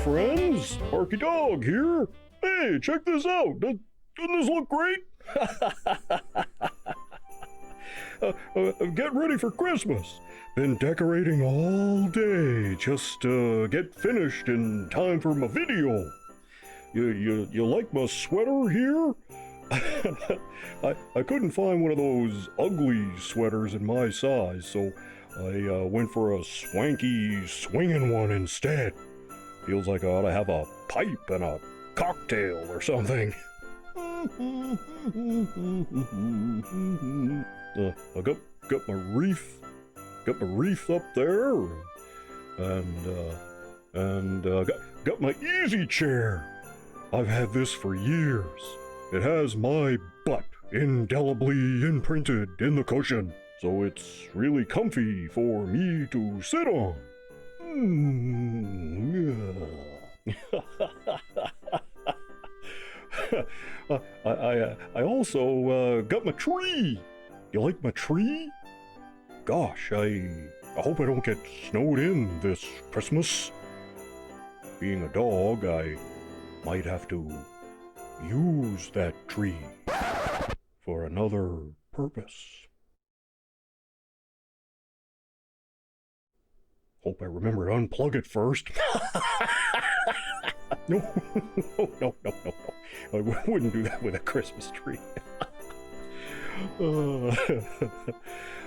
friends. Barkey Dog here. Hey, check this out. Doesn't this look great? Get ready for Christmas. Been decorating all day just to get finished in time for my video. You like my sweater here? I couldn't find one of those ugly sweaters in my size, so I went for a swanky, swinging one instead. Feels like I ought to have a pipe and a cocktail or something. I got my wreath up there, and got my easy chair. I've had this for years. It has my butt indelibly imprinted in the cushion, so it's really comfy for me to sit on. I also got my tree. You like my tree? Gosh, I hope I don't get snowed in this Christmas. Being a dog, I might have to use that tree for another purpose. Hope I remember to unplug it first. No, no. I wouldn't do that with a Christmas tree.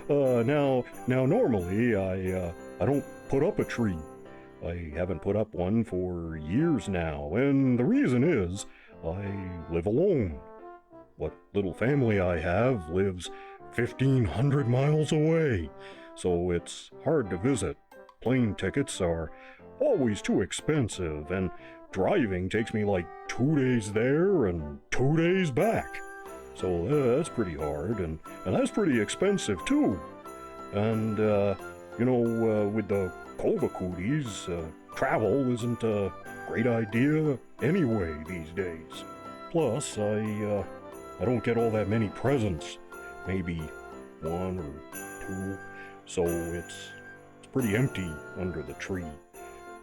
Now, normally I don't put up a tree. I haven't put up one for years now, and the reason is I live alone. What little family I have lives 1,500 miles away, so it's hard to visit. Plane tickets are always too expensive, and driving takes me like 2 days there and 2 days back. So that's pretty hard, and that's pretty expensive too. And, with the COVID cooties, travel isn't a great idea anyway these days. Plus, I don't get all that many presents, maybe 1 or 2, so it's pretty empty under the tree.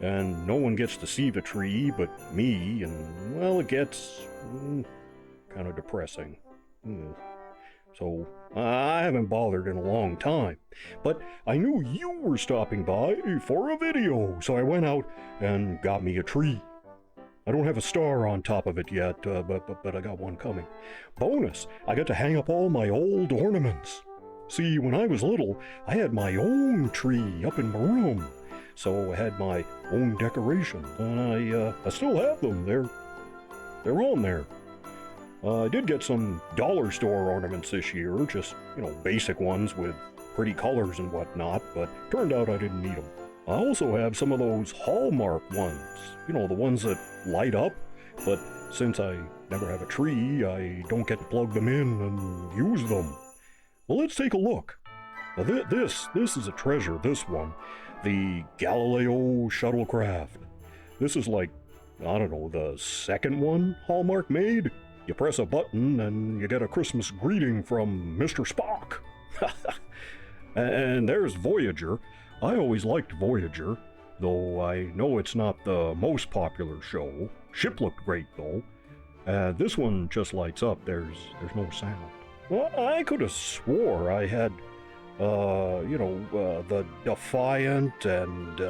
And no one gets to see the tree but me, and, well, it gets kind of depressing. So I haven't bothered in a long time, but I knew you were stopping by for a video, so I went out and got me a tree. I don't have a star on top of it yet, but I got one coming. Bonus, I got to hang up all my old ornaments. See, when I was little, I had my own tree up in my room, so I had my own decorations, and I still have them. They're on there. I did get some dollar store ornaments this year, just, basic ones with pretty colors and whatnot, but turned out I didn't need them. I also have some of those Hallmark ones, the ones that light up, but since I never have a tree, I don't get to plug them in and use them. Well, let's take a look. Now, this is a treasure, this one, the Galileo shuttlecraft. This is like, I don't know, the second one Hallmark made. You press a button and you get a Christmas greeting from Mr. Spock. And there's Voyager. I always liked Voyager, though I know it's not the most popular show. Ship looked great, though. This one just lights up. There's no sound. Well, I could have swore I had, the Defiant and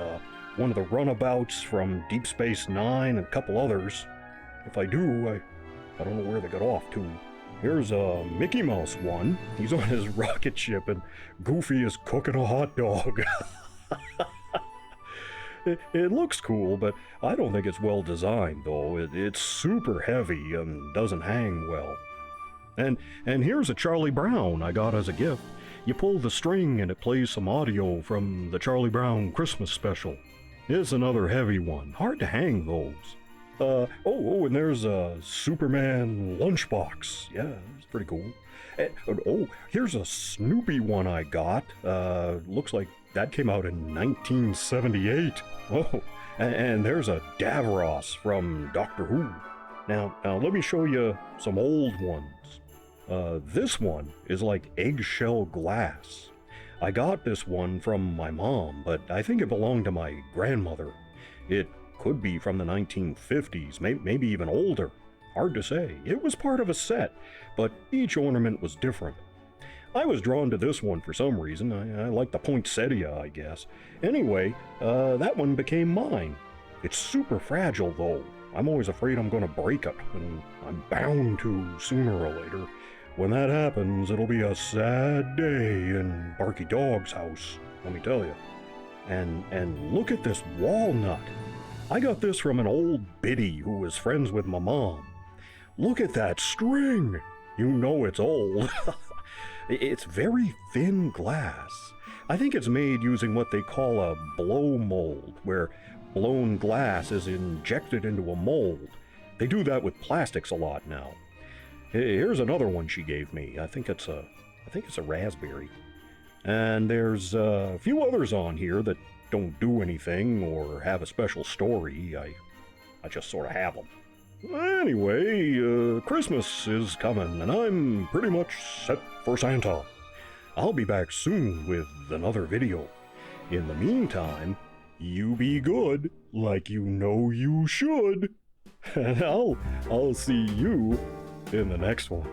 one of the runabouts from Deep Space Nine and a couple others. If I do, I don't know where they got off to. Here's a Mickey Mouse one. He's on his rocket ship and Goofy is cooking a hot dog. It looks cool, but I don't think it's well designed, though. It's super heavy and doesn't hang well. And here's a Charlie Brown I got as a gift. You pull the string and it plays some audio from the Charlie Brown Christmas special. It's another heavy one. Hard to hang those. And there's a Superman lunchbox. Yeah, it's pretty cool. Here's a Snoopy one I got. Looks like that came out in 1978. Oh, and there's a Davros from Doctor Who. Now let me show you some old ones. This one is like eggshell glass. I got this one from my mom, but I think it belonged to my grandmother. It could be from the 1950s, maybe even older. Hard to say. It was part of a set, but each ornament was different. I was drawn to this one for some reason. I like the poinsettia, I guess. Anyway, that one became mine. It's super fragile, though. I'm always afraid I'm going to break it, and I'm bound to sooner or later. When that happens, it'll be a sad day in Barkey Dog's house, let me tell you. And look at this walnut. I got this from an old biddy who was friends with my mom. Look at that string. You know it's old. It's very thin glass. I think it's made using what they call a blow mold, where blown glass is injected into a mold. They do that with plastics a lot now. Here's another one she gave me. I think it's a raspberry. And there's a few others on here that don't do anything or have a special story. I just sort of have them. Anyway, Christmas is coming, and I'm pretty much set for Santa. I'll be back soon with another video. In the meantime, you be good, like you know you should. And I'll see you in the next one.